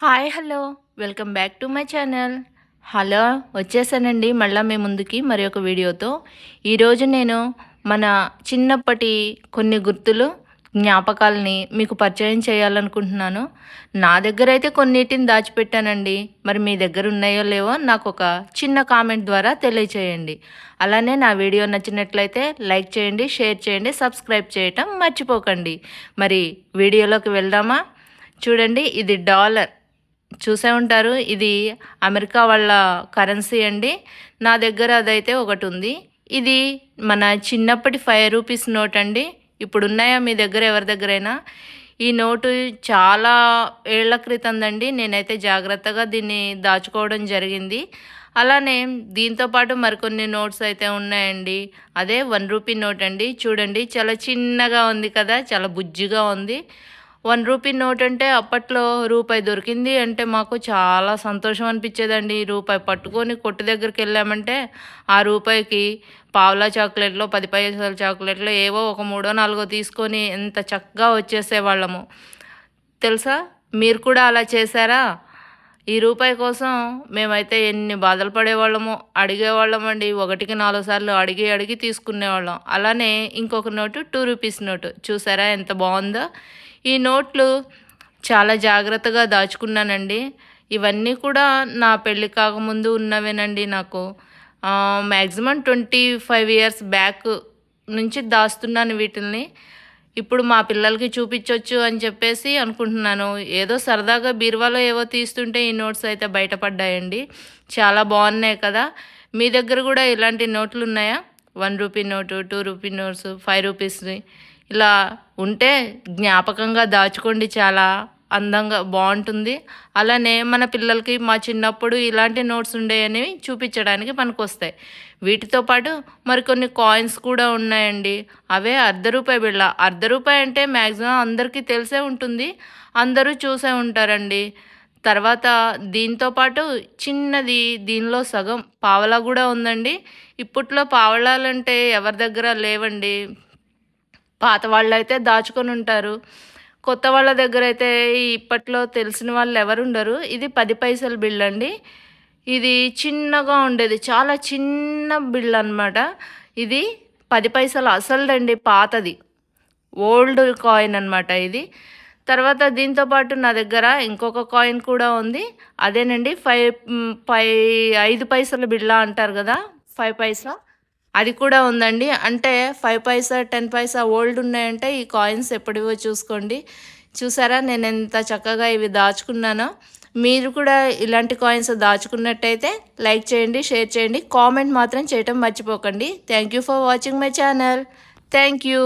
Hi hello welcome back to my channel. Hello వచ్చేసానండి మళ్ళీ మీ ముందుకి మరి ఒక వీడియోతో. ఈరోజు నేను మన చిన్నప్పటి కొన్ని గుర్తులు జ్ఞాపకాలని మీకు పరిచయం చేయాలనుకుంటున్నాను. నా దగ్గర అయితే కొన్నిటిని దాచిపెట్టానండి. మరి మీ దగ్గర ఉన్నాయో లేవో నాకు ఒక చిన్న కామెంట్ ద్వారా తెలియచేయండి. అలానే నా వీడియో నచ్చినట్లయితే లైక్ చేయండి, షేర్ చేయండి, సబ్స్క్రైబ్ చేయటం మర్చిపోకండి. మరి వీడియోలోకి వెళ్దామా? చూడండి, ఇది డాలర్ చూసే ఉంటారు. ఇది అమెరికా వాళ్ళ కరెన్సీ అండి. నా దగ్గర అదైతే ఒకటి ఉంది. ఇది మన చిన్నప్పటి 5 రూపీస్ నోట్ అండి. ఇప్పుడు ఉన్నాయా మీ దగ్గర ఎవరి దగ్గరైనా? ఈ నోటు చాలా ఏళ్ల క్రితందండి. నేనైతే జాగ్రత్తగా దీన్ని దాచుకోవడం జరిగింది. అలానే దీంతోపాటు మరికొన్ని నోట్స్ అయితే ఉన్నాయండి. అదే 1 రూపీ నోట్ అండి. చూడండి, చాలా చిన్నగా ఉంది కదా, చాలా బుజ్జిగా ఉంది. 1 రూపీ నోట్ అంటే అప్పట్లో రూపాయి దొరికింది అంటే మాకు చాలా సంతోషం అనిపించేదండి. రూపాయి పట్టుకొని కొట్టు దగ్గరికి వెళ్ళామంటే ఆ రూపాయికి పావులా చాక్లెట్లో 10 పైసల చాక్లెట్లో ఏవో ఒక 3-4 తీసుకొని ఎంత చక్కగా వచ్చేసేవాళ్ళము తెలుసా. మీరు కూడా అలా చేశారా? ఈ రూపాయి కోసం మేమైతే ఎన్ని బాధలు పడేవాళ్ళమో, అడిగేవాళ్ళమండి. 1కి 4 సార్లు అడిగి అడిగి తీసుకునేవాళ్ళం. అలానే ఇంకొక నోటు 2 రూపీస్ నోటు చూసారా ఎంత బాగుందో. ఈ నోట్లు చాలా జాగ్రత్తగా దాచుకున్నానండి. ఇవన్నీ కూడా నా పెళ్ళి కాకముందు ఉన్నవేనండి. నాకు మ్యాక్సిమం 25 ఇయర్స్ బ్యాక్ నుంచి దాస్తున్నాను వీటిల్ని. ఇప్పుడు మా పిల్లలకి చూపించవచ్చు అని చెప్పేసి అనుకుంటున్నాను. ఏదో సరదాగా బీరువాలో ఏవో తీస్తుంటే ఈ నోట్స్ అయితే బయటపడ్డాయండి. చాలా బాగున్నాయి కదా. మీ దగ్గర కూడా ఇలాంటి నోట్లు ఉన్నాయా? 1 రూపీ నోటు, 2 రూపీ నోట్స్, 5 రూపీస్ని ఇలా ఉంటే జ్ఞాపకంగా దాచుకోండి. చాలా అందంగా బాగుంటుంది. అలానే మన పిల్లలకి మా చిన్నప్పుడు ఇలాంటి నోట్స్ ఉండేవని చూపించడానికి పనికొస్తాయి. వీటితో పాటు మరికొన్ని కాయిన్స్ కూడా ఉన్నాయండి. అవే ₹1 బిళ్ళ. ₹1 అంటే మ్యాక్సిమం అందరికీ తెలిసే ఉంటుంది, అందరూ చూసే ఉంటారండి. తర్వాత దీంతో పాటు చిన్నది, దీనిలో సగం పావలా కూడా ఉందండి. ఇప్పట్లో పావలాలంటే ఎవరి దగ్గర లేవండి. పాత వాళ్ళు అయితే దాచుకొని ఉంటారు. కొత్త వాళ్ళ దగ్గర అయితే ఇప్పట్లో తెలిసిన వాళ్ళు ఎవరు ఉండరు. ఇది 10 పైసల బిళ్ళ అండి. ఇది చిన్నగా ఉండేది, చాలా చిన్న బిళ్ళ అనమాట. ఇది 10 పైసలు అసలుదండి, పాతది, ఓల్డ్ కాయిన్ అనమాట ఇది. తర్వాత దీంతోపాటు నా దగ్గర ఇంకొక కాయిన్ కూడా ఉంది. అదేనండి 5 పైసల బిళ్ళ అంటారు కదా, 5 పైసా, అది కూడా ఉందండి. అంటే 5 పైసా 10 పైసా ఓల్డ్ ఉన్నాయంటే ఈ కాయిన్స్ ఎప్పటివో చూసుకోండి. చూసారా నేను ఎంత చక్కగా ఇవి దాచుకున్నానో. మీరు కూడా ఇలాంటి కాయిన్స్ దాచుకున్నట్టయితే లైక్ చేయండి, షేర్ చేయండి, కామెంట్ మాత్రం చేయటం మర్చిపోకండి. Thank you for watching my channel. Thank you.